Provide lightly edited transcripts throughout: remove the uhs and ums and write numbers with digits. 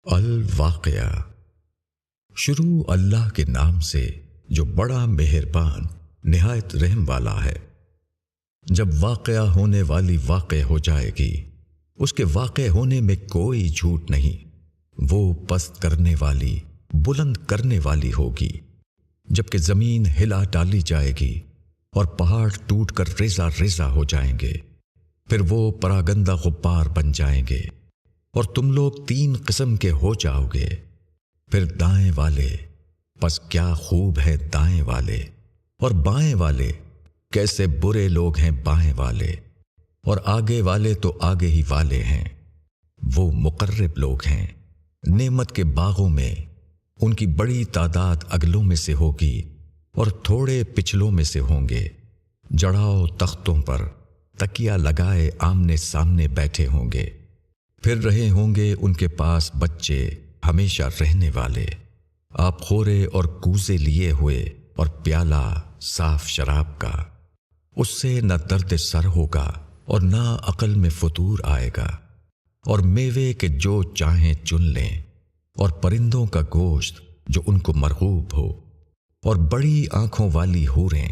الواقعہ۔ شروع اللہ کے نام سے جو بڑا مہربان نہایت رحم والا ہے۔ جب واقعہ ہونے والی واقع ہو جائے گی، اس کے واقع ہونے میں کوئی جھوٹ نہیں، وہ پست کرنے والی بلند کرنے والی ہوگی۔ جبکہ زمین ہلا ڈالی جائے گی اور پہاڑ ٹوٹ کر ریزہ ریزہ ہو جائیں گے، پھر وہ پراگندہ غبار بن جائیں گے اور تم لوگ 3 قسم کے ہو جاؤ گے۔ پھر دائیں والے، پس کیا خوب ہے دائیں والے، اور بائیں والے کیسے برے لوگ ہیں بائیں والے، اور آگے والے تو آگے ہی والے ہیں، وہ مقرب لوگ ہیں۔ نعمت کے باغوں میں ان کی بڑی تعداد اگلوں میں سے ہوگی اور تھوڑے پچھلوں میں سے ہوں گے۔ جڑاؤ تختوں پر تکیہ لگائے آمنے سامنے بیٹھے ہوں گے، پھر رہے ہوں گے ان کے پاس بچے ہمیشہ رہنے والے، آپ خورے اور کوزے لیے ہوئے اور پیالہ صاف شراب کا۔ اس سے نہ درد سر ہوگا اور نہ عقل میں فطور آئے گا، اور میوے کے جو چاہیں چن لیں، اور پرندوں کا گوشت جو ان کو مرغوب ہو، اور بڑی آنکھوں والی حوریں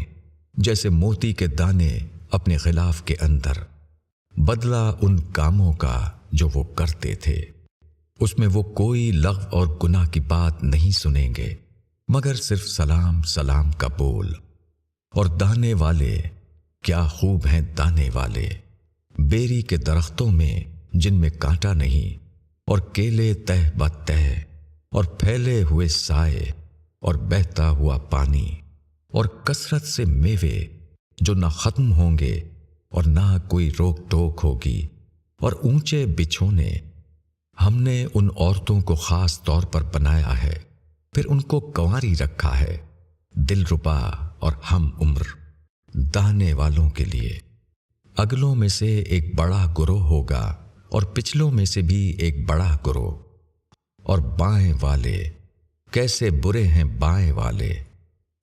جیسے موتی کے دانے اپنے غلاف کے اندر۔ بدلہ ان کاموں کا جو وہ کرتے تھے، اس میں وہ کوئی لغو اور گناہ کی بات نہیں سنیں گے، مگر صرف سلام سلام کا بول۔ اور دانے والے، کیا خوب ہیں دانے والے، بیری کے درختوں میں جن میں کانٹا نہیں، اور کیلے تہ بتہ، اور پھیلے ہوئے سائے، اور بہتا ہوا پانی، اور کثرت سے میوے جو نہ ختم ہوں گے اور نہ کوئی روک ٹوک ہوگی، اور اونچے بچھونے۔ ہم نے ان عورتوں کو خاص طور پر بنایا ہے، پھر ان کو کنواری رکھا ہے، دلربا اور ہم عمر، دانے والوں کے لیے۔ اگلوں میں سے ایک بڑا گروہ ہوگا اور پچھلوں میں سے بھی ایک بڑا گروہ۔ اور بائیں والے، کیسے برے ہیں بائیں والے،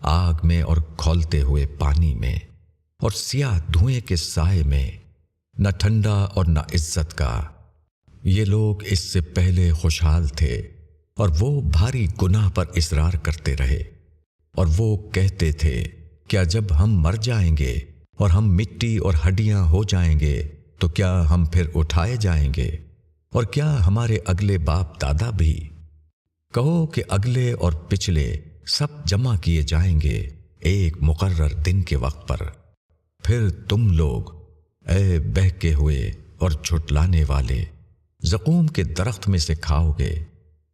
آگ میں اور کھولتے ہوئے پانی میں، اور سیاہ دھوئیں کے سائے میں، نہ ٹھنڈا اور نہ عزت کا۔ یہ لوگ اس سے پہلے خوشحال تھے، اور وہ بھاری گناہ پر اصرار کرتے رہے، اور وہ کہتے تھے کیا جب ہم مر جائیں گے اور ہم مٹی اور ہڈیاں ہو جائیں گے تو کیا ہم پھر اٹھائے جائیں گے، اور کیا ہمارے اگلے باپ دادا بھی؟ کہو کہ اگلے اور پچھلے سب جمع کیے جائیں گے ایک مقرر دن کے وقت پر۔ پھر تم لوگ، اے بہکے ہوئے اور جھٹلانے والے، زقوم کے درخت میں سے کھاؤ گے،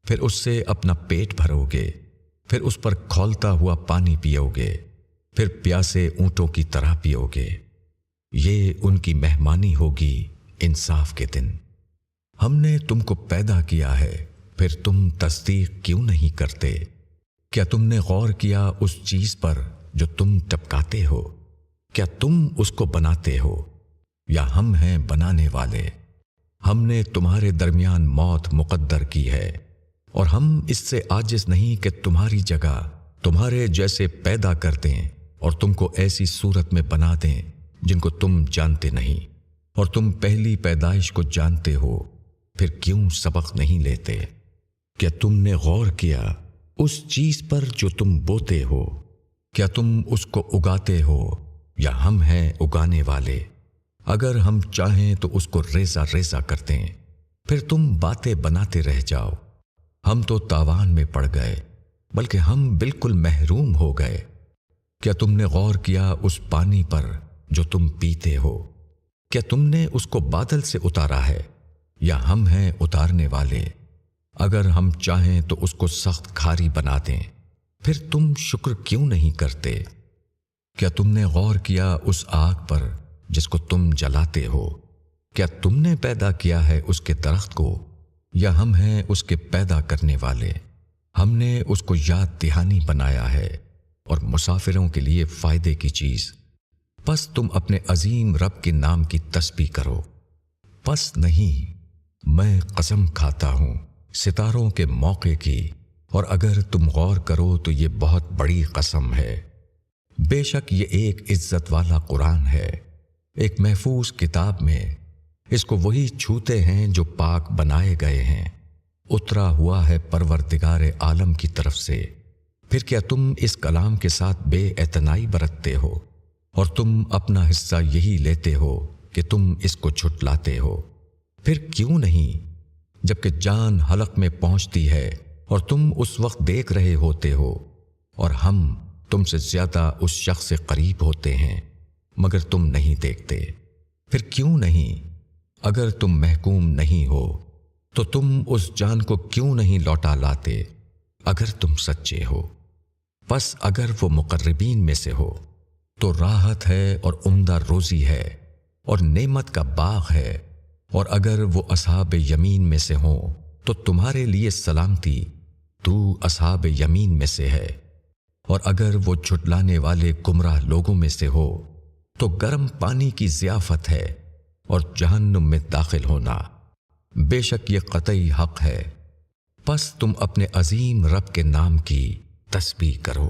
پھر اس سے اپنا پیٹ بھرو گے، پھر اس پر کھولتا ہوا پانی پیو گے، پھر پیاسے اونٹوں کی طرح پیو گے۔ یہ ان کی مہمانی ہوگی انصاف کے دن۔ ہم نے تم کو پیدا کیا ہے، پھر تم تصدیق کیوں نہیں کرتے؟ کیا تم نے غور کیا اس چیز پر جو تم ٹپکاتے ہو؟ کیا تم اس کو بناتے ہو، یا ہم ہیں بنانے والے؟ ہم نے تمہارے درمیان موت مقدر کی ہے، اور ہم اس سے عاجز نہیں کہ تمہاری جگہ تمہارے جیسے پیدا کر دیں اور تم کو ایسی صورت میں بنا دیں جن کو تم جانتے نہیں، اور تم پہلی پیدائش کو جانتے ہو، پھر کیوں سبق نہیں لیتے؟ کیا تم نے غور کیا اس چیز پر جو تم بوتے ہو؟ کیا تم اس کو اگاتے ہو، یا ہم ہیں اگانے والے؟ اگر ہم چاہیں تو اس کو ریزہ ریزہ کر دیں، پھر تم باتیں بناتے رہ جاؤ۔ ہم تو تاوان میں پڑ گئے، بلکہ ہم بالکل محروم ہو گئے۔ کیا تم نے غور کیا اس پانی پر جو تم پیتے ہو؟ کیا تم نے اس کو بادل سے اتارا ہے، یا ہم ہیں اتارنے والے؟ اگر ہم چاہیں تو اس کو سخت کھاری بنا دیں، پھر تم شکر کیوں نہیں کرتے؟ کیا تم نے غور کیا اس آگ پر جس کو تم جلاتے ہو؟ کیا تم نے پیدا کیا ہے اس کے درخت کو، یا ہم ہیں اس کے پیدا کرنے والے؟ ہم نے اس کو یاد دہانی بنایا ہے اور مسافروں کے لیے فائدے کی چیز۔ پس تم اپنے عظیم رب کے نام کی تسبیح کرو۔ پس نہیں، میں قسم کھاتا ہوں ستاروں کے موقع کی، اور اگر تم غور کرو تو یہ بہت بڑی قسم ہے۔ بے شک یہ ایک عزت والا قرآن ہے، ایک محفوظ کتاب میں۔ اس کو وہی چھوتے ہیں جو پاک بنائے گئے ہیں، اترا ہوا ہے پروردگار عالم کی طرف سے، پھر کیا تم اس کلام کے ساتھ بے اعتنائی برتتے ہو اور تم اپنا حصہ یہی لیتے ہو کہ تم اس کو جھٹلاتے ہو؟ پھر کیوں نہیں جبکہ جان حلق میں پہنچتی ہے اور تم اس وقت دیکھ رہے ہوتے ہو اور ہم تم سے زیادہ اس شخص سے قریب ہوتے ہیں مگر تم نہیں دیکھتے؟ پھر کیوں نہیں اگر تم محکوم نہیں ہو تو تم اس جان کو کیوں نہیں لوٹا لاتے اگر تم سچے ہو؟ پس اگر وہ مقربین میں سے ہو تو راحت ہے اور عمدہ روزی ہے اور نعمت کا باغ ہے، اور اگر وہ اصحاب یمین میں سے ہوں تو تمہارے لیے سلامتی، تو اصحاب یمین میں سے ہے، اور اگر وہ جھٹلانے والے گمراہ لوگوں میں سے ہو تو گرم پانی کی ضیافت ہے اور جہنم میں داخل ہونا، بے شک یہ قطعی حق ہے۔ پس تم اپنے عظیم رب کے نام کی تسبیح کرو۔